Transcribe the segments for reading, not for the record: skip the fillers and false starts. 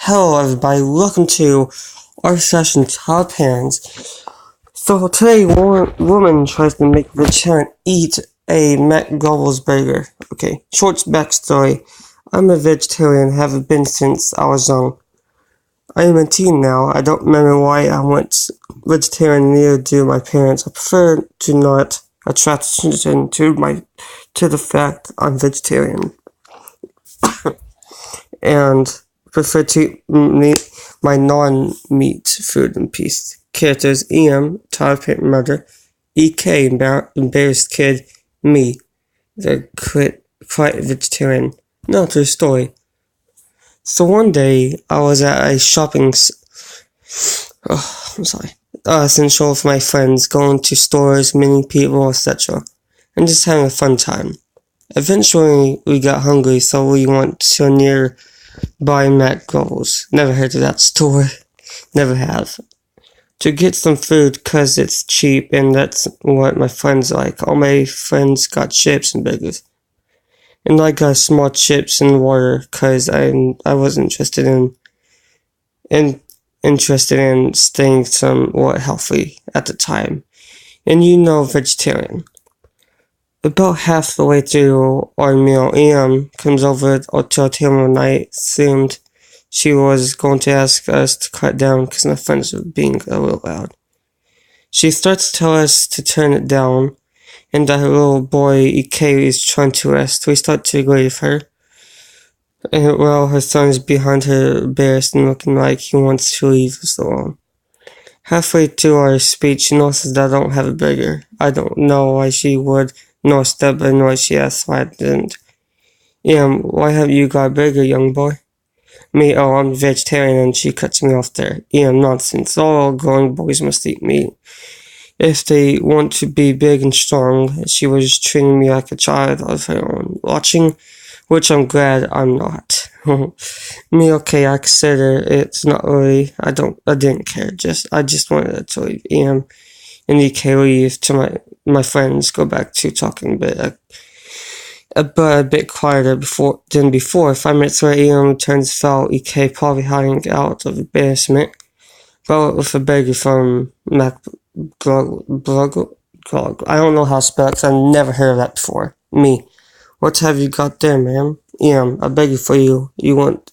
Hello everybody, welcome to our session, Child Parents. So today, one woman tries to make the child eat a McDonald's burger. Okay, short backstory. I'm a vegetarian, have been since I was young. I am a teen now. I don't remember why I went vegetarian, neither do my parents. I prefer to not attract attention to the fact I'm vegetarian. And prefer to eat my non-meat food in peace. Characters: EM, child parent mother; EK, embarrassed kid; me, the quiet vegetarian. Now to the story. So one day, I was at a essential with my friends, going to stores, meeting people, etc., and just having a fun time. Eventually, we got hungry, so we went to a nearby McDonald's. Never heard of that store. Never have. To get some food, cause it's cheap, and that's what my friends like. All my friends got chips and burgers. And I got small chips and water, cause I was interested in staying somewhat healthy at the time. And vegetarian. About half the way through our meal, EM comes over to our table and I assumed she was going to ask us to cut down because my friends were being a little loud. She starts to tell us to turn it down, and that her little boy EK is trying to rest. We start to agree with her, and while her son is behind her, embarrassed and looking like he wants to leave us alone. Halfway through our speech, she notices that I don't have a burger. I don't know why she would notice that, but anyway, she asked why I didn't. Why have you got a burger, young boy? Me, oh, I'm vegetarian, and she cuts me off there. Nonsense. All growing boys must eat meat if they want to be big and strong. She was treating me like a child of her own, watching, which I'm glad I'm not. Me, okay, I consider it's not really, I didn't care, I just wanted to leave and EK leave to my friends, go back to talking but a bit quieter than before. 5 minutes later, EM returns, fell EK probably hiding out of embarrassment, followed with a burger from McDonald's. I don't know how to spell it because I've never heard of that before. Me, what have you got there, ma'am? I beg you for you. You want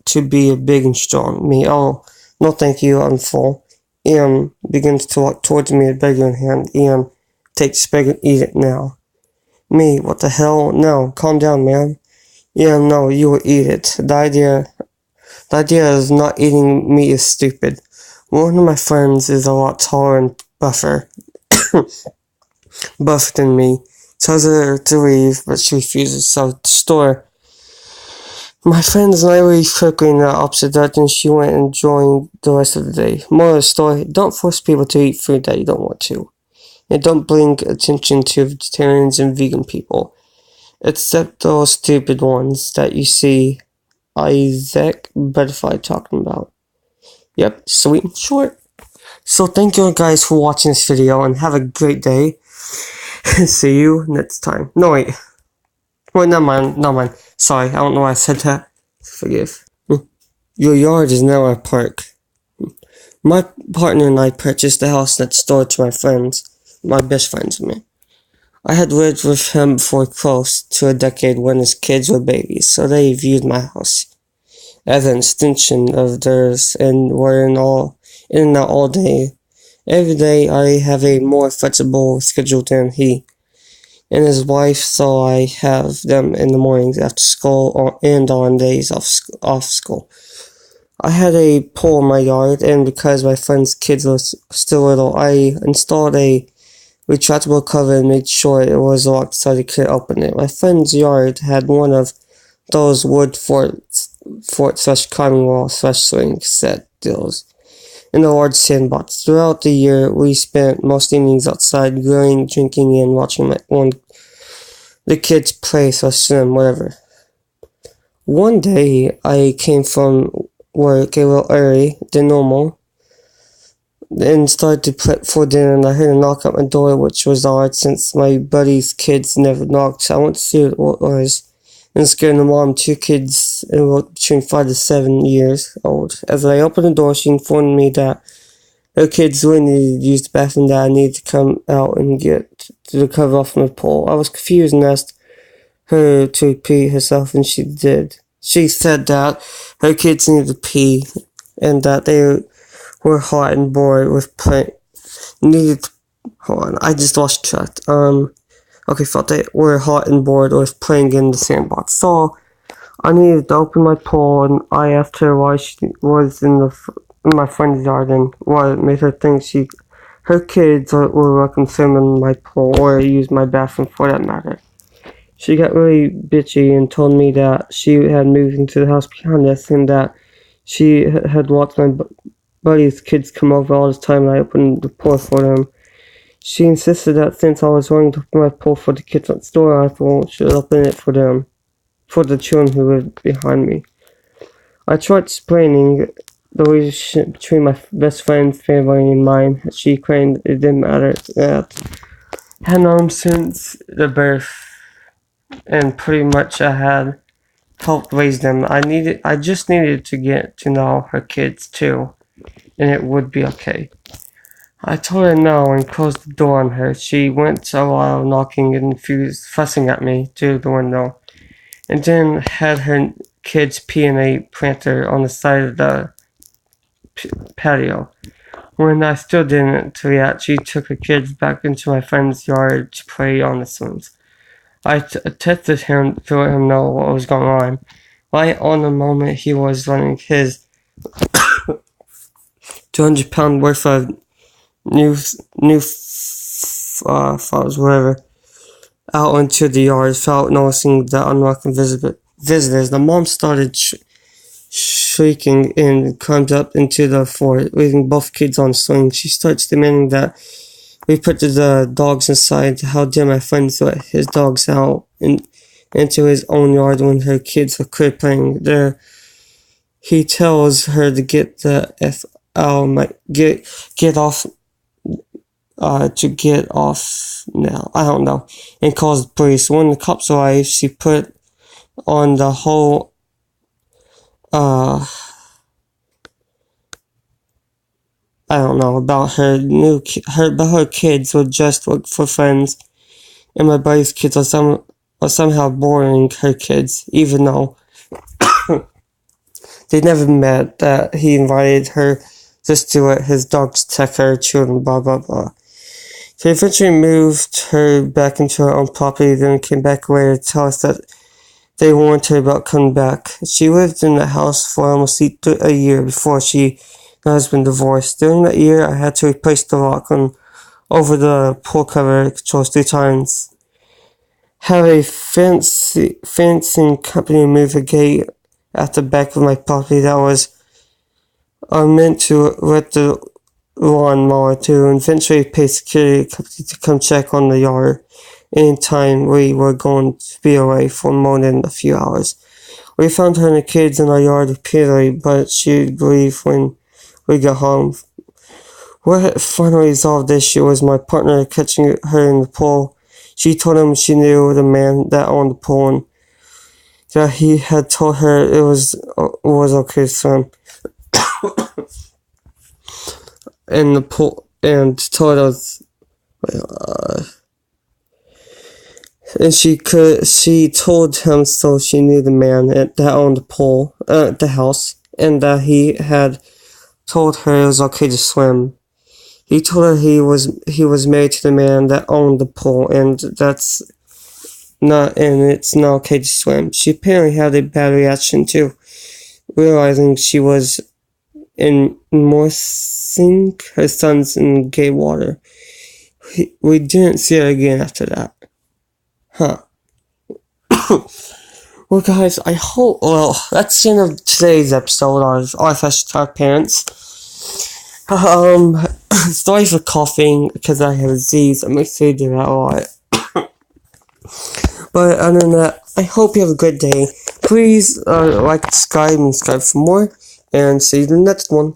to be big and strong. Me, oh, no thank you, I'm full. Begins to walk towards me, a burger in hand. Take this burger and eat it now. Me, what the hell? No, calm down, man. No, you will eat it. The idea of not eating meat is stupid. One of my friends is a lot taller and buffer than me. Tells her to leave, but she refuses, so the store. My friend is literally quickly in the opposite direction. She went and joined the rest of the day. More of the story: don't force people to eat food that you don't want to. And don't bring attention to vegetarians and vegan people. Except those stupid ones that you see Isaac Butterfly talking about. Yep, sweet and short. So thank you guys for watching this video and have a great day. See you next time. No, wait. Wait, never mind. Sorry, I don't know why I said that. Forgive. Your yard is now a park. My partner and I purchased the house next door to my best friends and me. I had lived with him for close to a decade when his kids were babies, so they viewed my house as an extension of theirs and were in and out all day. Every day I have a more flexible schedule than he and his wife, so I have them in the mornings after school and on days off school. I had a pool in my yard, and because my friend's kids were still little, I installed a retractable cover and made sure it was locked so they could open it. My friend's yard had one of those wood fort/climbing wall/swing set deals in a large sandbox. Throughout the year, we spent most evenings outside grilling, drinking, and watching the kids play/swim, whatever. One day, I came from work a little early than normal and started to prep for dinner, and I heard a knock at my door, which was odd since my buddy's kids never knocked. I went to see what it was and scared the mom. 2 kids between 5 to 7 years old. As I opened the door, she informed me that her kids really needed to use the bathroom, that I needed to come out and get the cover off my pole. I was confused and asked her to repeat herself, and she did. She said that her kids needed to pee and that they were hot and bored with playing. Hold on, I just lost track. Thought they were hot and bored with playing in the sandbox. So I needed to open my pool, and I asked her why she was in my friend's yard and what made her think her kids were welcome swim in my pool or use my bathroom for that matter. She got really bitchy and told me that she had moved into the house behind us and that she had watched my buddy's kids come over all this time, and I opened the pool for them. She insisted that since I was willing to open my pool for the kids next door, I should open it for them, for the children who lived behind me. I tried explaining the relationship between my best friend's family and mine. She claimed it didn't matter, that I had known them since the birth, and pretty much I had helped raise them. I just needed to get to know her kids too, and it would be okay. I told her no and closed the door on her. She went a while knocking and fussing at me through the window, and then had her kids pee in a planter on the side of the patio. When I still didn't react, she took her kids back into my friend's yard to play on the swings. I texted him to let him know what was going on. Right on the moment he was running his 200-pound worth of new files, whatever, out into the yard without noticing the unwelcome visitors. The mom started shrieking and climbed up into the floor, leaving both kids on swings. She starts demanding that we put the dogs inside. How dare my friends let his dogs out into his own yard when her kids were clear playing there. He tells her to get the F out, get off, to get off now. I don't know. And calls the police. When the cops arrived, she put on the whole, I don't know, about her kids were just for friends, and my buddy's kids are somehow boring her kids, even though they never met, that he invited her just to let his dogs check her children, blah blah blah. They eventually moved her back into her own property, then came back later to tell us that they warned her about coming back. She lived in the house for almost a year before she and her husband divorced. During that year, I had to replace the lock over the pool cover controls 3 times. Have a fencing company move a gate at the back of my property that was meant to let the lawn mower to, and eventually pay security company to come check on the yard anytime we were going to be away for more than a few hours. We found her and the kids in our yard repeatedly, but she'd leave when we got home. What finally resolved the issue was my partner catching her in the pool. She told him she knew the man that owned the pool and that he had told her it was okay to swim in the pool, and told us, and she told him so she knew the man that owned the pool, the house, and that he had told her it was okay to swim. He told her he was married to the man that owned the pool, and it's not okay to swim. She apparently had a bad reaction to realizing she was immersing her sons in gay water. We didn't see her again after that. Huh. Well, guys, that's the end of today's episode of RFS Talk Parents. Sorry for coughing because I have a disease. I'm excited to do that a lot. But other than that, I hope you have a good day. Please like, subscribe, and subscribe for more. And see you in the next one.